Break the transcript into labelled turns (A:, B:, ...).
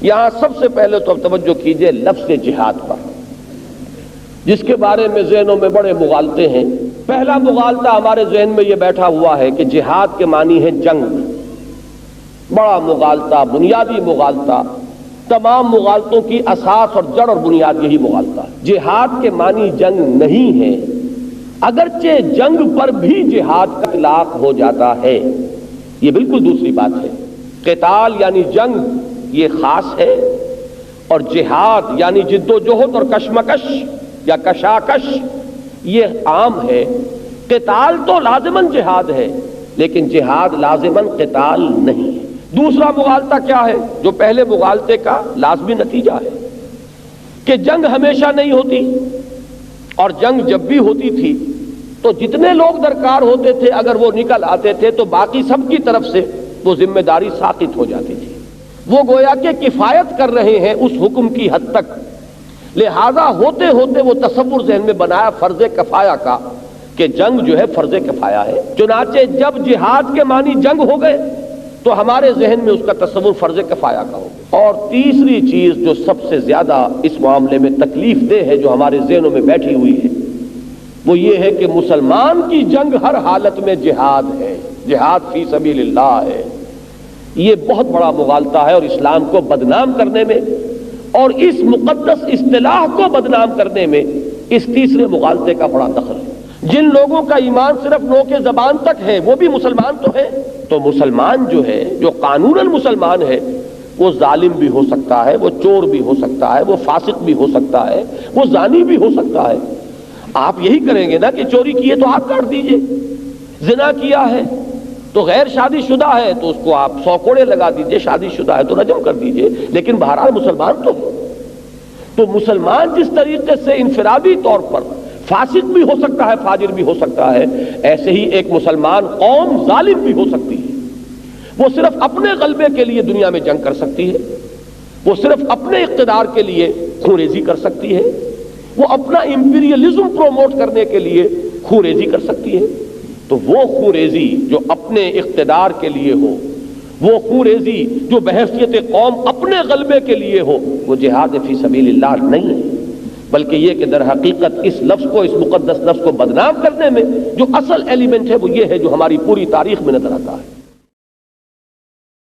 A: یہاں سب سے پہلے تو اب توجہ کیجئے لفظ جہاد پر، جس کے بارے میں ذہنوں میں بڑے مغالطے ہیں۔ پہلا مغالطہ ہمارے ذہن میں یہ بیٹھا ہوا ہے کہ جہاد کے معنی ہے جنگ۔ بڑا مغالطہ، بنیادی مغالطہ، تمام مغالطوں کی اساس اور جڑ اور بنیاد یہی مغالطہ ہے۔ جہاد کے معنی جنگ نہیں ہے، اگرچہ جنگ پر بھی جہاد کا اطلاق ہو جاتا ہے، یہ بالکل دوسری بات ہے۔ قتال یعنی جنگ یہ خاص ہے، اور جہاد یعنی جد و جہد اور کشمکش یا کشاکش یہ عام ہے۔ قتال تو لازماً جہاد ہے، لیکن جہاد لازماً قتال نہیں ہے۔ دوسرا مغالطہ کیا ہے جو پہلے مغالطے کا لازمی نتیجہ ہے کہ جنگ ہمیشہ نہیں ہوتی، اور جنگ جب بھی ہوتی تھی تو جتنے لوگ درکار ہوتے تھے اگر وہ نکل آتے تھے تو باقی سب کی طرف سے وہ ذمہ داری ساقط ہو جاتی تھی۔ وہ گویا کہ کفایت کر رہے ہیں اس حکم کی حد تک، لہذا ہوتے ہوتے وہ تصور ذہن میں بنایا فرض کفایہ کا کہ جنگ جو ہے فرض کفایہ ہے۔ چنانچہ جب جہاد کے معنی جنگ ہو گئے تو ہمارے ذہن میں اس کا تصور فرض کفایہ کا ہو گیا۔ اور تیسری چیز جو سب سے زیادہ اس معاملے میں تکلیف دہ ہے، جو ہمارے ذہنوں میں بیٹھی ہوئی ہے، وہ یہ ہے کہ مسلمان کی جنگ ہر حالت میں جہاد ہے، جہاد فی سبیل اللہ ہے۔ یہ بہت بڑا مغالطہ ہے، اور اسلام کو بدنام کرنے میں اور اس مقدس اصطلاح کو بدنام کرنے میں اس تیسرے مغالطے کا بڑا دخل ہے۔ جن لوگوں کا ایمان صرف نوک زبان تک ہے وہ بھی مسلمان تو ہیں، تو مسلمان جو ہے، جو قانوناً مسلمان ہے، وہ ظالم بھی ہو سکتا ہے، وہ چور بھی ہو سکتا ہے، وہ فاسق بھی ہو سکتا ہے، وہ زانی بھی ہو سکتا ہے۔ آپ یہی کریں گے نا کہ چوری کی ہے تو ہاتھ کاٹ دیجئے، زنا کیا ہے تو غیر شادی شدہ ہے تو اس کو آپ 100 کوڑے لگا دیجئے، شادی شدہ ہے تو رجم کر دیجئے، لیکن بہرحال مسلمان تو مسلمان جس طریقے سے انفرادی طور پر فاسق بھی ہو سکتا ہے، فاجر بھی ہو سکتا ہے، ایسے ہی ایک مسلمان قوم ظالم بھی ہو سکتی ہے۔ وہ صرف اپنے غلبے کے لیے دنیا میں جنگ کر سکتی ہے، وہ صرف اپنے اقتدار کے لیے خونریزی کر سکتی ہے، وہ اپنا امپیریلزم پروموٹ کرنے کے لیے خونریزی کر سکتی ہے۔ تو وہ خونریزی جو اپنے اقتدار کے لیے ہو، وہ خونریزی جو بحیثیت قوم اپنے غلبے کے لیے ہو، وہ جہاد فی سبیل اللہ نہیں ہے، بلکہ یہ کہ در حقیقت اس لفظ کو، اس مقدس لفظ کو بدنام کرنے میں جو اصل ایلیمنٹ ہے وہ یہ ہے جو ہماری پوری تاریخ میں نظر آتا ہے۔